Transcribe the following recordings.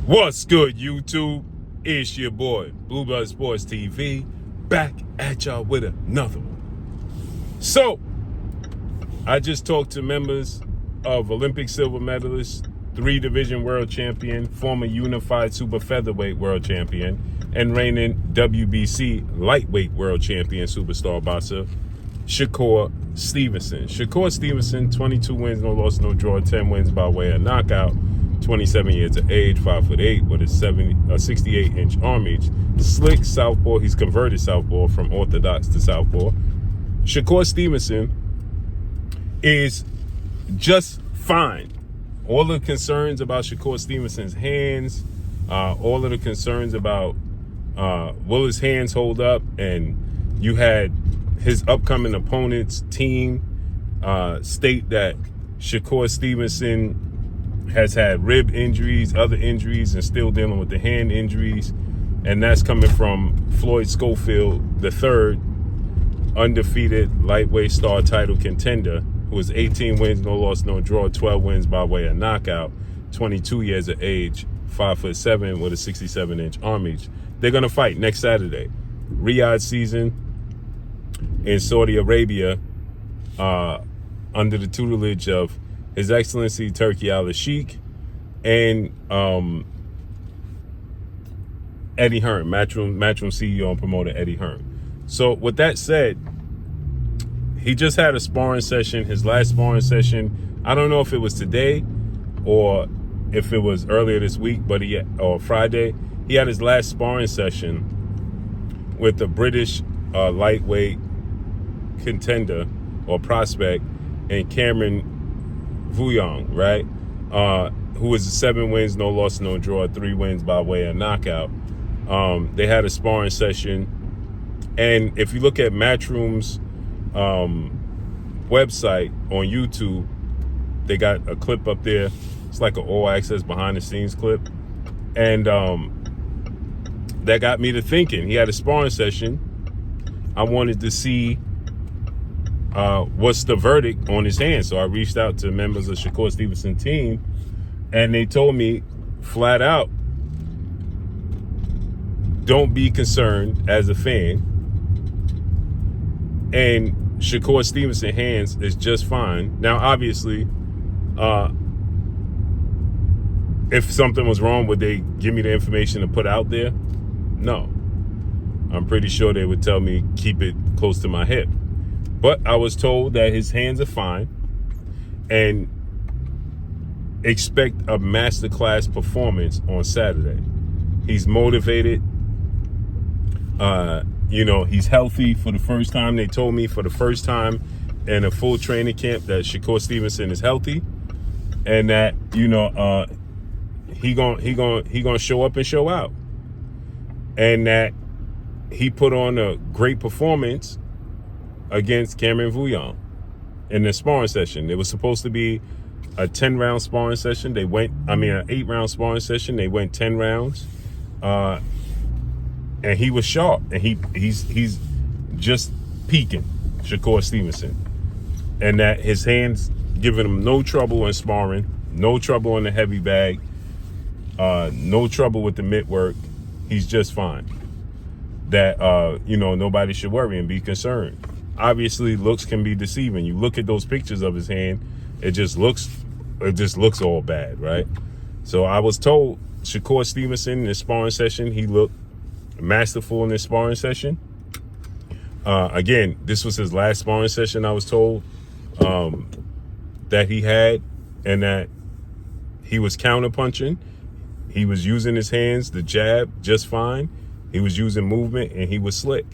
What's good, YouTube? It's your boy, Blue Blood Sports TV, back at y'all with another one. So, I just talked to members of Olympic silver medalist, 3-division world champion, former unified super featherweight world champion, and reigning WBC lightweight world champion superstar boxer, Shakur Stevenson. Shakur Stevenson, 22 wins, no loss, no draw, 10 wins by way of knockout. 27 years of age, 5'8", with a 68-inch arm reach. Slick southpaw. He's converted southpaw from orthodox to southpaw. Shakur Stevenson is just fine. All the concerns about Shakur Stevenson's hands, all of the concerns about will his hands hold up, and you had his upcoming opponent's team state that Shakur Stevenson has had rib injuries, other injuries, and still dealing with the hand injuries. And that's coming from Floyd Schofield, the third undefeated lightweight star title contender, who has 18 wins, no loss, no draw, 12 wins by way of knockout, 22 years of age, 5'7", with a 67-inch arm reach. They're going to fight next Saturday. Riyadh season in Saudi Arabia, under the tutelage of His Excellency Turki Al-Sheikh and Eddie Hearn, Matchroom CEO and promoter Eddie Hearn. So with that said, he just had a sparring session, his last sparring session. I don't know if it was today or if it was earlier this week, but or Friday. He had his last sparring session with the British lightweight contender or prospect and Cameron Vuyong, right? Who is 7 wins, no loss, no draw, 3 wins by way of knockout. They had a sparring session. And if you look at Matchroom's website on YouTube, they got a clip up there. It's like an all-access behind-the-scenes clip. And that got me to thinking. He had a sparring session. I wanted to see what's the verdict on his hands. So I reached out to members of Shakur Stevenson team, and they told me flat out, don't be concerned as a fan. And Shakur Stevenson hands is just fine. Now, obviously, if something was wrong, would they give me the information to put out there? No. I'm pretty sure they would tell me keep it close to my hip. But I was told that his hands are fine and expect a masterclass performance on Saturday. He's motivated. He's healthy for the first time. They told me for the first time in a full training camp that Shakur Stevenson is healthy, and that he gonna show up and show out, and that he put on a great performance against Cameron Vuyong in the sparring session. It was supposed to be a 10-round sparring session. An 8-round sparring session. They went 10 rounds, and he was sharp. And he's just peaking, Shakur Stevenson, and that his hands giving him no trouble in sparring, no trouble in the heavy bag, no trouble with the mitt work. He's just fine. That nobody should worry and be concerned. Obviously, looks can be deceiving. You look at those pictures of his hand, it just looks all bad, right? So I was told Shakur Stevenson in this sparring session, he looked masterful in this sparring session. Again, this was his last sparring session, I was told, that he had, and that he was counterpunching. He was using his hands, the jab, just fine. He was using movement, and he was slick.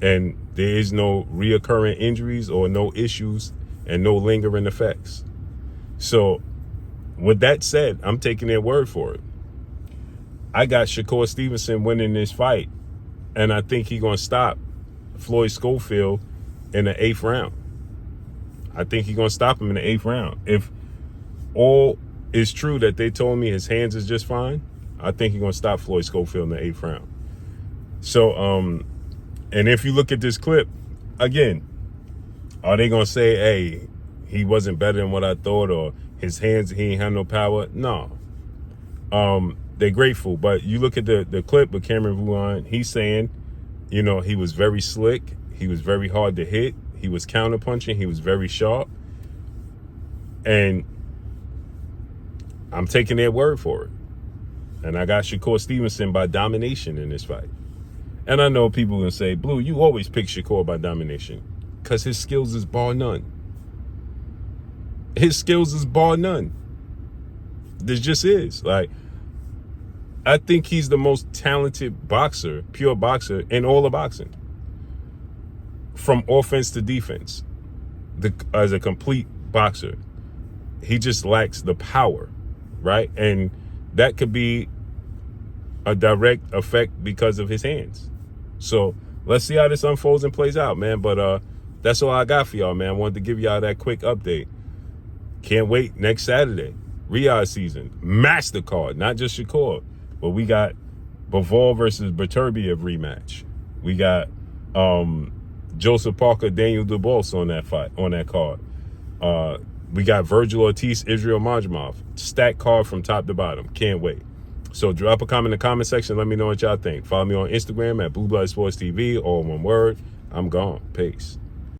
And there is no reoccurring injuries or no issues and no lingering effects. So with that said, I'm taking their word for it. I got Shakur Stevenson winning this fight, and I think he's going to stop Floyd Schofield in the 8th round. I think he's going to stop him in the 8th round. If all is true that they told me his hands is just fine, I think he's going to stop Floyd Schofield in the 8th round. So, and if you look at this clip, again, are they going to say, hey, he wasn't better than what I thought, or his hands, he ain't had no power? No. they're grateful. But you look at the clip with Cameron Vuon, he's saying, you know, he was very slick. He was very hard to hit. He was counterpunching. He was very sharp. And I'm taking their word for it. And I got Shakur Stevenson by domination in this fight. And I know people are going to say, Blue, you always pick Shakur by domination. Because his skills is bar none. His skills is bar none. This just is. Like, I think he's the most talented boxer, pure boxer, in all of boxing. From offense to defense. As a complete boxer. He just lacks the power, right? And that could be a direct effect because of his hands. So let's see how this unfolds and plays out, man. But that's all I got for y'all, man. I wanted to give y'all that quick update. Can't wait next Saturday. Riyadh season. Master card, not just Shakur. But we got Befrore versus Beterbiev rematch. We got Joseph Parker, Daniel Dubois on that card. We got Virgil Ortiz, Israel Majmov. Stacked card from top to bottom. Can't wait. So drop a comment in the comment section. Let me know what y'all think. Follow me on Instagram at Blue Blood Sports TV, all one word. I'm gone. Peace.